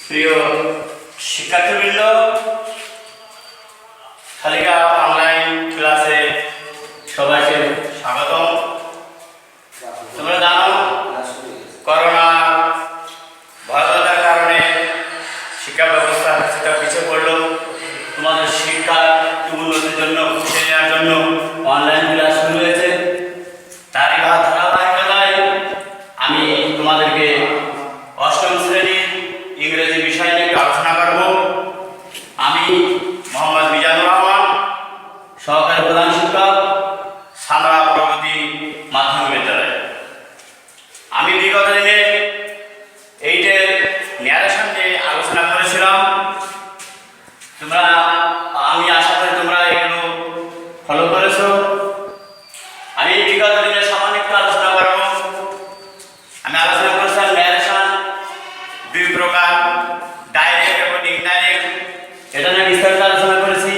প্রিয় শিক্ষার্থীবৃন্দ, শালিকা অনলাইন ক্লাসে সবাইকে স্বাগতম। তোমরা জানো করোনা ভয়াবহতার কারণে শিক্ষা ব্যবস্থা কিছুটা পিছিয়ে পড়ল। তোমাদের শিক্ষার উন্নতির জন্য, খুশি নেওয়ার জন্য অনলাইন ক্লাস শুরু হয়েছে। তারই ধারাবাহিকতায় আমি তোমাদেরকে অষ্টম শ্রেণীর ইংরেজি বিষয় নিয়ে আলোচনা করব। আমি মোহাম্মদ মিজানুর রহমান, সহকারী প্রধান শিক্ষক, সামরা প্রগতি মাধ্যমিক বিদ্যালয়। আমি বিগত দিনে এইটের ন্যারেশন নিয়ে আলোচনা করেছিলাম। আমি আশা করি তোমরা এগুলো ফলো করেছো। আমি বিগত দিনে সামান্য একটু আলোচনা করব। আমি আলোচনা করেছিলাম ন্যারেশন দুই প্রকার, ডাইরেক্ট এবং ইনডাইরেক্ট। এটা নিয়ে বিস্তারিত আলোচনা করেছি।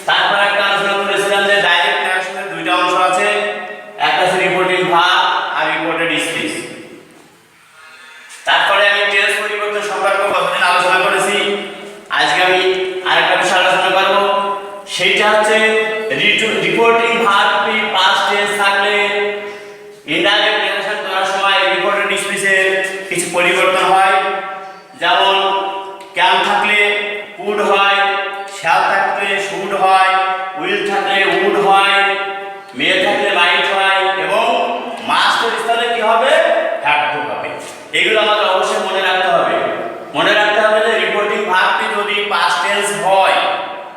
তারপর একটা আলোচনা করেছিলাম যে ডাইরেক্ট ন্যারেশনের দুইটা অংশ আছে, একটা হচ্ছে রিপোর্টিং ভার্ব আর রিপোর্টেড স্পিচ। তারপরে আমি টেন্স পরিবর্তন সম্পর্কে কতদিন আলোচনা করেছি। আজকে আমি আরেকটা বিষয় আলোচনা করব, সেইটা হচ্ছে রিপোর্টিং ভার্বটি পাস্ট টেন্স থাকলে ইনডাইরেক্ট ন্যারেশন করার সময় রিপোর্টেড স্পিচে কিছু পরিবর্তন হয়। যেমন ক্যান থাকলে উড হয়, শ্যাল থাকলে শুড হয়, উইল থাকলে উড হয়, মে থাকলে মাইট হয় এবং মাস্টের স্থানে কি হবে, হ্যাড টু হবে। এগুলো আমাদের অবশ্যই মনে রাখতে হবে। মনে রাখতে হবে যে রিপোর্টিং ভার্বটি যদি পাস্ট টেন্স হয়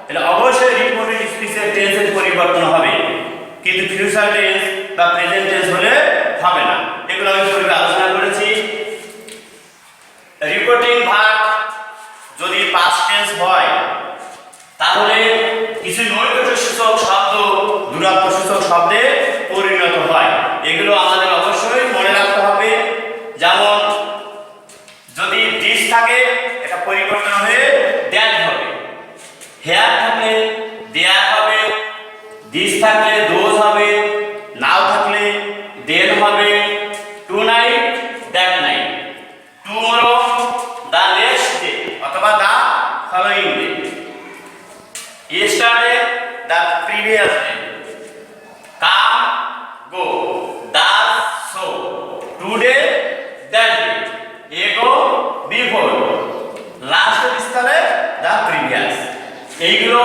তাহলে অবশ্যই রিপোর্টেড স্পিচের টেন্সের পরিবর্তন হবে, কিন্তু ফিউচার টেন্স বা প্রেজেন্ট টেন্স হলে হবে না। এগুলো আমি পূর্বে আলোচনা করেছি। রিপোর্টিং ভার্ব যদি পাস্ট টেন্স হয় তাহলে কিছু নৈকট্য সূচক শব্দ দূরত্ব সূচক শব্দে পরিণত হয়। এগুলো আমাদের অবশ্যই মনে রাখতে হবে। যেমন যদি দিস থাকে এটা পরিবর্তন হয়ে দ্যাট হবে, হেয়ার থাকলে দেয়ার হবে, দিস থাকলে দোজ হবে, নাও থাকলে দেন হবে, tonight that night, tomorrow the next day অথবা the following day, yesterday the previous day, come go does so, today that day, ago before, last বিস্তারে the previous। এইগুলো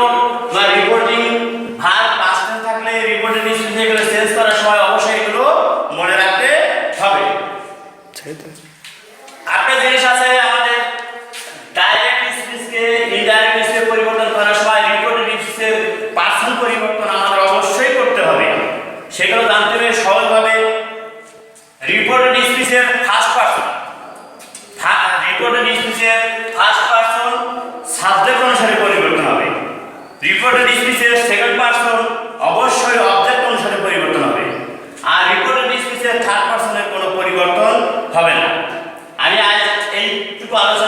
বা রিপোর্টিং ভার্ব পাস্ট টেন্স থাকলে reported speech এগুলো change করার সময় অবশ্যই এগুলো মনে রাখতে হবে। একটা জিনিস আছে আমাদের ডাইরেক্ট স্পিচকে ইনডাইরেক্ট স্পিচে পরিবর্তন করার সময় রিপোর্টেড স্পিচের পার্সন পরিবর্তন আমাদের অবশ্যই করতে হবে। সেগুলো জানতে হবে সহজভাবে। রিপোর্টেড স্পিচের ফার্স্ট পারসন সাবজেক্ট অনুসারে পরিবর্তন হবে। রিপোর্টেড স্পিচের সেকেন্ড পারসন অবশ্যই অবজেক্ট অনুসারে পরিবর্তন হবে। আর রিপোর্টেড স্পিচের থার্ড পারসনের কোনো পরিবর্তন হবে না। আমি আজ এইটুকু আলোচনা